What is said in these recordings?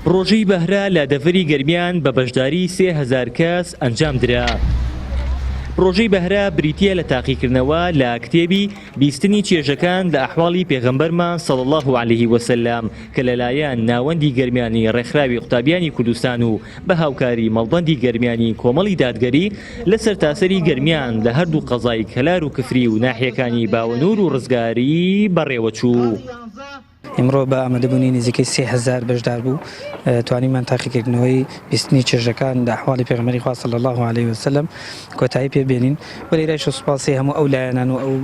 ڕۆژەی بەهرە لە دەڤەری گەرمیان بە بەشداری 3000 کەس ئەنجام درا. ڕۆژەی بەهرە بریتیە لە تاقیکردنەوە لە کتێبی بیستنی چێژەکان لە ئەحواڵی پێغەمبەرمان صلی الله عليه وسلم کە لەلایەن ناوەندی گەرمیانی ڕێکخراوی قوتابیانی کوردستان و بە هاوکاری مەڵبەندی گەرمیانی کۆمەڵی دادگەری لەسەر تاسەری گەرمیان لە هەردوو قەزای کەلار و کفری و ناحیەکانی باوەنور و ڕزگاری بەڕێوەچوو. ئمڕۆ بە ئامادەبوونی نزیکەی 3000 بەشدار بوو توانیمان تاقیکردنەوەی بیستنی چێژەکان لە ئەحواڵی پێغەمبەری خوا صلی الله عليه وسلم کۆتایی پێبێنین. وەرێرای سوپاسی هەموو ئەو لایەنان و ئەو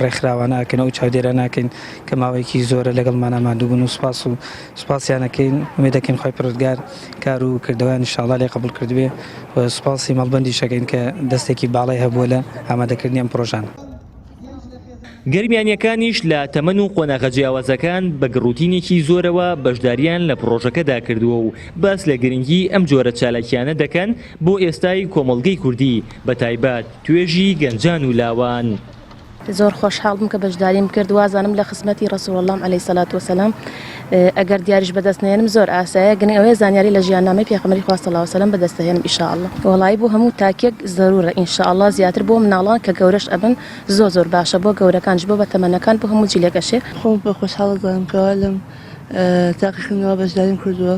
ڕێکخراوانەکەن ئەو چاودێرانەکەن کە ماوەیەکی زۆرە لەگەڵمان ئامادە بوون و سوپاسیانەکەین وێ دەکەین خۆی پڕودگار کار و کردەوەیان ئینشاءڵڵا لێ قبول کردبێ و سوپاسی مەڵبەندی شەکەین کە دەستێکی باڵای هەبووە لە ئامادەکردنی ئەم پرۆژانە. گەرمیانیەکانیش لە تەمەن و قۆناغە جیاوازەکان بە گڕوتینێکی زۆرەوە بەشداریان لە پرۆژەکەدا کردووە و باس لە گرنگی ئەم جۆرە چالاکیانە دەکەن بۆ ئێستای کۆمەڵگەی کوردی بە تایبەت توێژی گەنجان و لاوان. زۆر خۆشحاڵم کە بەشداریم کرد وازانم لە خزمەتی ڕەسوڵ الله عەلەیهی سەلات وسەلام ئەگەر دیاریش بەدەستنێنم زۆر ئاسایە گەنی ئەوەیە زانیاری لە ژیاننامەی پێغەمبەری خوا صلی الله عەلەیهی وسەلەم بەدەستهێنم ئینشاءالله. وەڵایی بۆ هەموو تاکێک زەرورە ئینشاءالله زیاتر بۆ مناڵان کە گەورەش ئەبن زۆر باشە بۆ گەورەکانش بۆ بەتەمەنەکان بۆ هەموو جیلێکەشێ. خۆم بە خۆشحاڵ دەڵێم کەوا لەم تاقیکردنەوە بەشداریم کردووە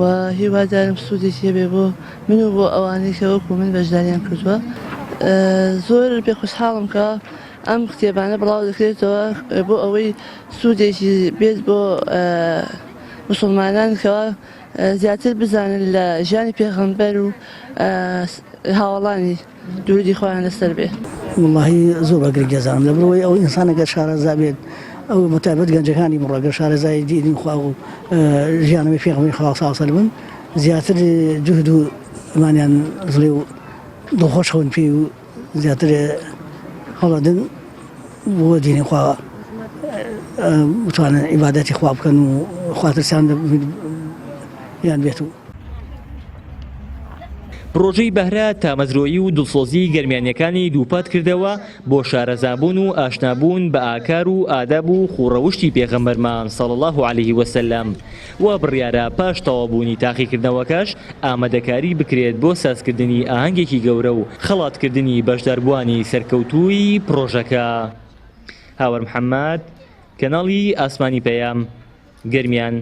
و هیوادارم سوودێکی بێ بۆ من و بۆ ئەوانەی کە وەکو من بەشداریان کردووە. زۆر پێ خۆشحاڵم کە ئەم کتێبانە بڵاو دەکرێتەوە بۆ ئەوەی سوودێکی بێت بۆ مسلمانان کەوا زیاتر بزانن لە ژیانی پێغەمبەر و هاوڵانی درودی خۆیان لەسەر بێ. واللهی زۆر بەگرنگ دەزانم لە بڕۆی ئەو ئینسانەگەر شارەزا بێت ئەو متابەت گەنجەکانی بڕۆگەر شارەزای دینی خوا و ژیانەوەی پێغەمبەری خوا صلی الله عەلەیهی وسەلم زیاتر جوهد و ئەمانیان زڵێ و دڵخۆش خەون پێی و زیاتر هەڵەدن بۆ دینی خوا بتوانن عیبادەتی خوا بکەن و خواترسیان یان بێت و پرۆژەی بەهرە تامەزرۆیی و دڵسۆزی گەرمیانیەکانی دووپات کردەوە بۆ شارەزابوون و ئاشنابوون بە ئاکار و ئادەب و خوڕەوشتی پێغەمبەرمان صلی الله عليه وسلم و بڕیارە پاش تەواوبوونی تاقیکردنەوەکەش ئامادەکاری بکرێت بۆ سازکردنی ئاهەنگێکی گەورە و خەڵاتکردنی بەشداربووانی سەرکەوتووی پرۆژەکە. هاوەر محەممەد، کەناڵی ئاسمانی پەیام، گەرمیان.